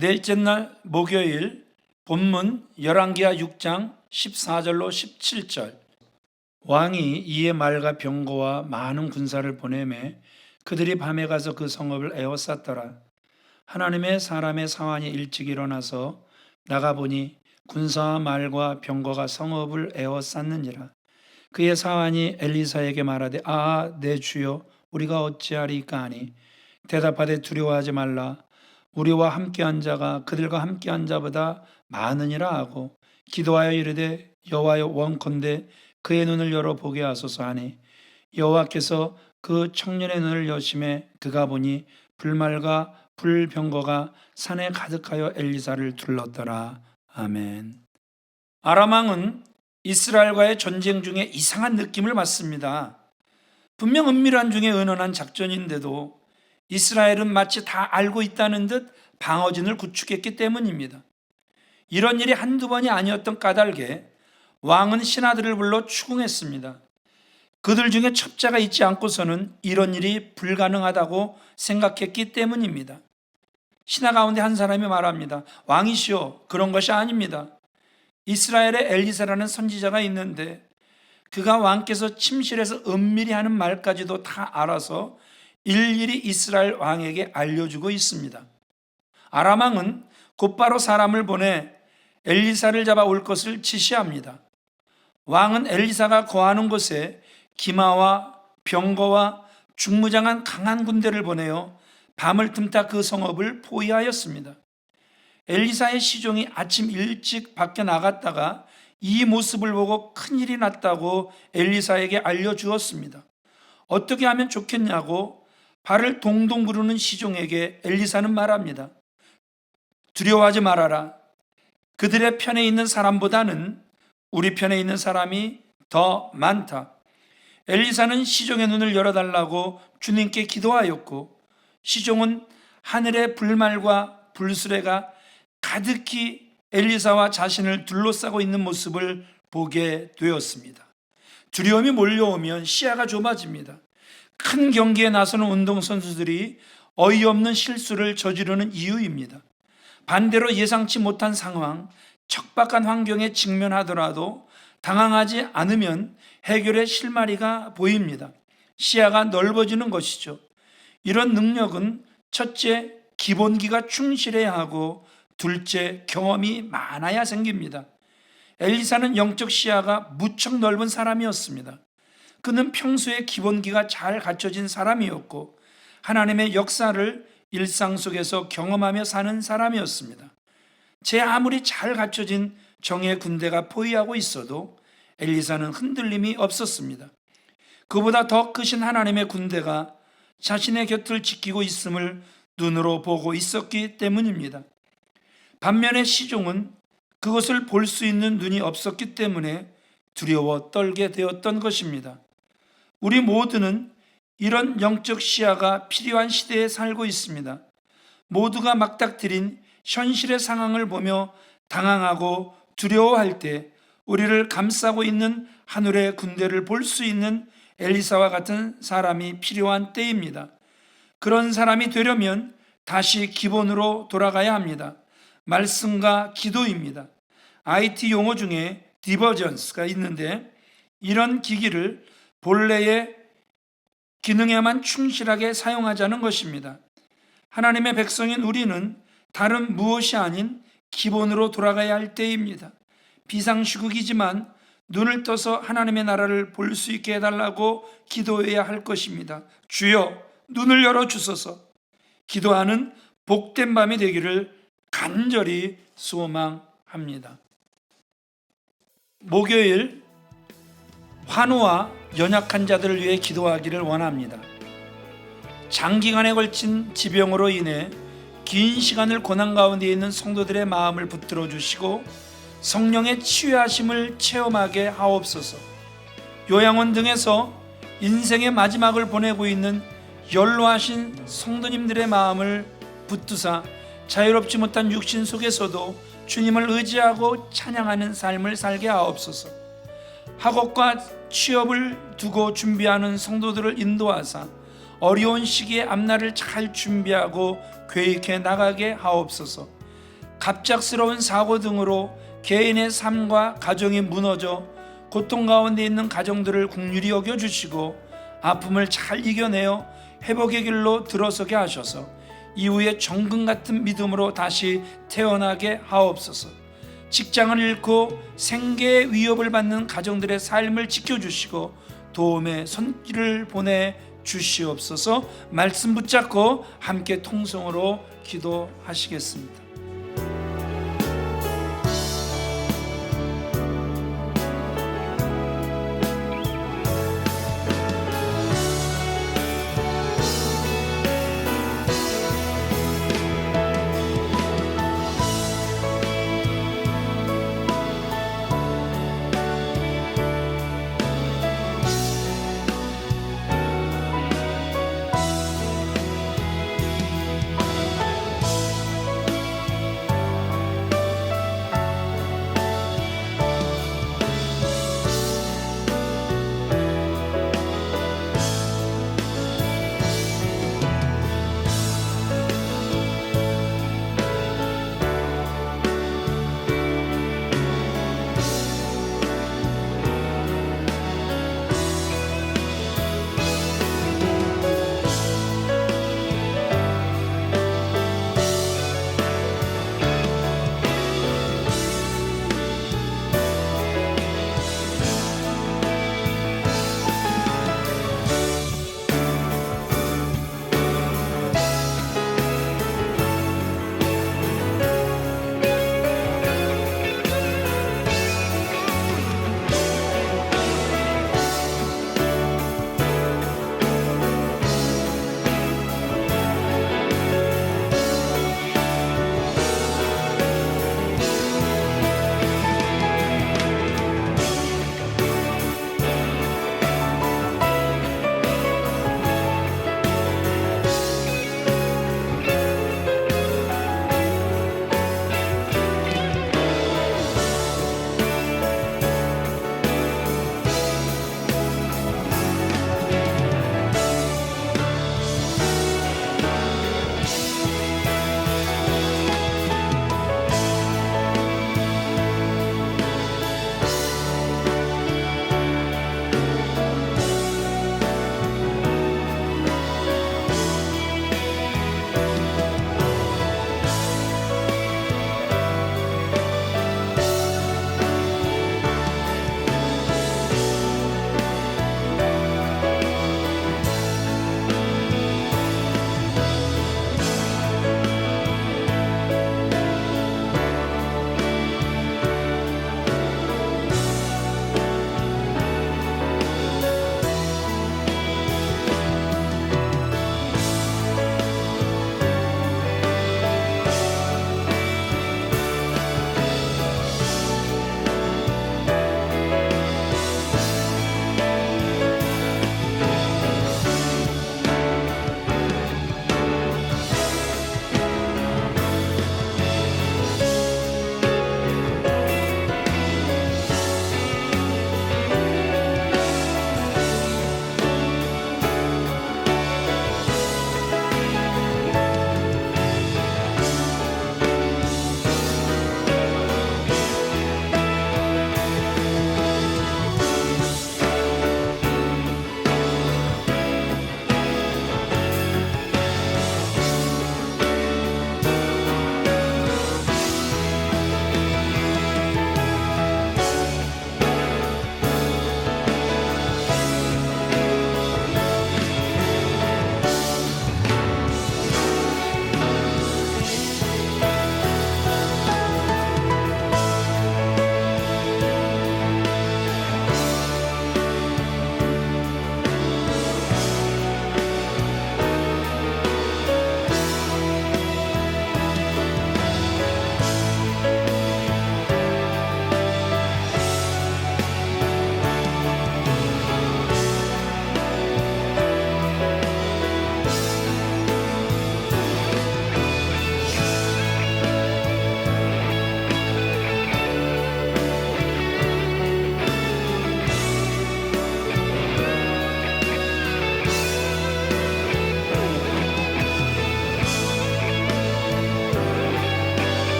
넷째 날 목요일 본문 열왕기하 6장 14절로 17절. 왕이 이에 말과 병거와 많은 군사를 보내매 그들이 밤에 가서 그 성읍을 에워쌌더라. 하나님의 사람의 사환이 일찍 일어나서 나가보니 군사와 말과 병거가 성읍을 에워쌌느니라. 그의 사환이 엘리사에게 말하되 내 주여 우리가 어찌하리까 하니 대답하되 두려워하지 말라. 우리와 함께한 자가 그들과 함께한 자보다 많으니라 하고 기도하여 이르되 여호와여 원컨대 그의 눈을 열어 보게 하소서 하니 여호와께서 그 청년의 눈을 여심해 그가 보니 불말과 불병거가 산에 가득하여 엘리사를 둘렀더라. 아멘. 아람 왕은 이스라엘과의 전쟁 중에 이상한 느낌을 받습니다. 분명 은밀한 중에 은은한 작전인데도 이스라엘은 마치 다 알고 있다는 듯 방어진을 구축했기 때문입니다. 이런 일이 한두 번이 아니었던 까닭에 왕은 신하들을 불러 추궁했습니다. 그들 중에 첩자가 있지 않고서는 이런 일이 불가능하다고 생각했기 때문입니다. 신하 가운데 한 사람이 말합니다. 왕이시여, 그런 것이 아닙니다. 이스라엘에 엘리사라는 선지자가 있는데 그가 왕께서 침실에서 은밀히 하는 말까지도 다 알아서 일일이 이스라엘 왕에게 알려주고 있습니다. 아람 왕은 곧바로 사람을 보내 엘리사를 잡아 올 것을 지시합니다. 왕은 엘리사가 거하는 곳에 기마와 병거와 중무장한 강한 군대를 보내어 밤을 틈타 그 성읍을 포위하였습니다. 엘리사의 시종이 아침 일찍 밖에 나갔다가 이 모습을 보고 큰일이 났다고 엘리사에게 알려주었습니다. 어떻게 하면 좋겠냐고 발을 동동 구르는 시종에게 엘리사는 말합니다. 두려워하지 말아라. 그들의 편에 있는 사람보다는 우리 편에 있는 사람이 더 많다. 엘리사는 시종의 눈을 열어달라고 주님께 기도하였고 시종은 하늘의 불말과 불수레가 가득히 엘리사와 자신을 둘러싸고 있는 모습을 보게 되었습니다. 두려움이 몰려오면 시야가 좁아집니다. 큰 경기에 나서는 운동선수들이 어이없는 실수를 저지르는 이유입니다. 반대로 예상치 못한 상황, 척박한 환경에 직면하더라도 당황하지 않으면 해결의 실마리가 보입니다. 시야가 넓어지는 것이죠. 이런 능력은 첫째, 기본기가 충실해야 하고 둘째, 경험이 많아야 생깁니다. 엘리사는 영적 시야가 무척 넓은 사람이었습니다. 그는 평소에 기본기가 잘 갖춰진 사람이었고 하나님의 역사를 일상 속에서 경험하며 사는 사람이었습니다. 제 아무리 잘 갖춰진 정예 군대가 포위하고 있어도 엘리사는 흔들림이 없었습니다. 그보다 더 크신 하나님의 군대가 자신의 곁을 지키고 있음을 눈으로 보고 있었기 때문입니다. 반면에 시종은 그것을 볼 수 있는 눈이 없었기 때문에 두려워 떨게 되었던 것입니다. 우리 모두는 이런 영적 시야가 필요한 시대에 살고 있습니다. 모두가 막닥뜨린 현실의 상황을 보며 당황하고 두려워할 때 우리를 감싸고 있는 하늘의 군대를 볼 수 있는 엘리사와 같은 사람이 필요한 때입니다. 그런 사람이 되려면 다시 기본으로 돌아가야 합니다. 말씀과 기도입니다. IT 용어 중에 디버전스가 있는데 이런 기기를 본래의 기능에만 충실하게 사용하자는 것입니다. 하나님의 백성인 우리는 다른 무엇이 아닌 기본으로 돌아가야 할 때입니다. 비상시국이지만 눈을 떠서 하나님의 나라를 볼 수 있게 해달라고 기도해야 할 것입니다. 주여, 눈을 열어주소서. 기도하는 복된 밤이 되기를 간절히 소망합니다. 목요일 환우와 연약한 자들을 위해 기도하기를 원합니다. 장기간에 걸친 지병으로 인해 긴 시간을 고난 가운데 있는 성도들의 마음을 붙들어 주시고 성령의 치유하심을 체험하게 하옵소서. 요양원 등에서 인생의 마지막을 보내고 있는 연로하신 성도님들의 마음을 붙드사 자유롭지 못한 육신 속에서도 주님을 의지하고 찬양하는 삶을 살게 하옵소서. 학업과 취업을 두고 준비하는 성도들을 인도하사 어려운 시기에 앞날을 잘 준비하고 계획해 나가게 하옵소서. 갑작스러운 사고 등으로 개인의 삶과 가정이 무너져 고통 가운데 있는 가정들을 긍휼히 여겨주시고 아픔을 잘 이겨내어 회복의 길로 들어서게 하셔서 이후에 정금 같은 믿음으로 다시 태어나게 하옵소서. 직장을 잃고 생계의 위협을 받는 가정들의 삶을 지켜주시고 도움의 손길을 보내 주시옵소서. 말씀 붙잡고 함께 통성으로 기도하시겠습니다.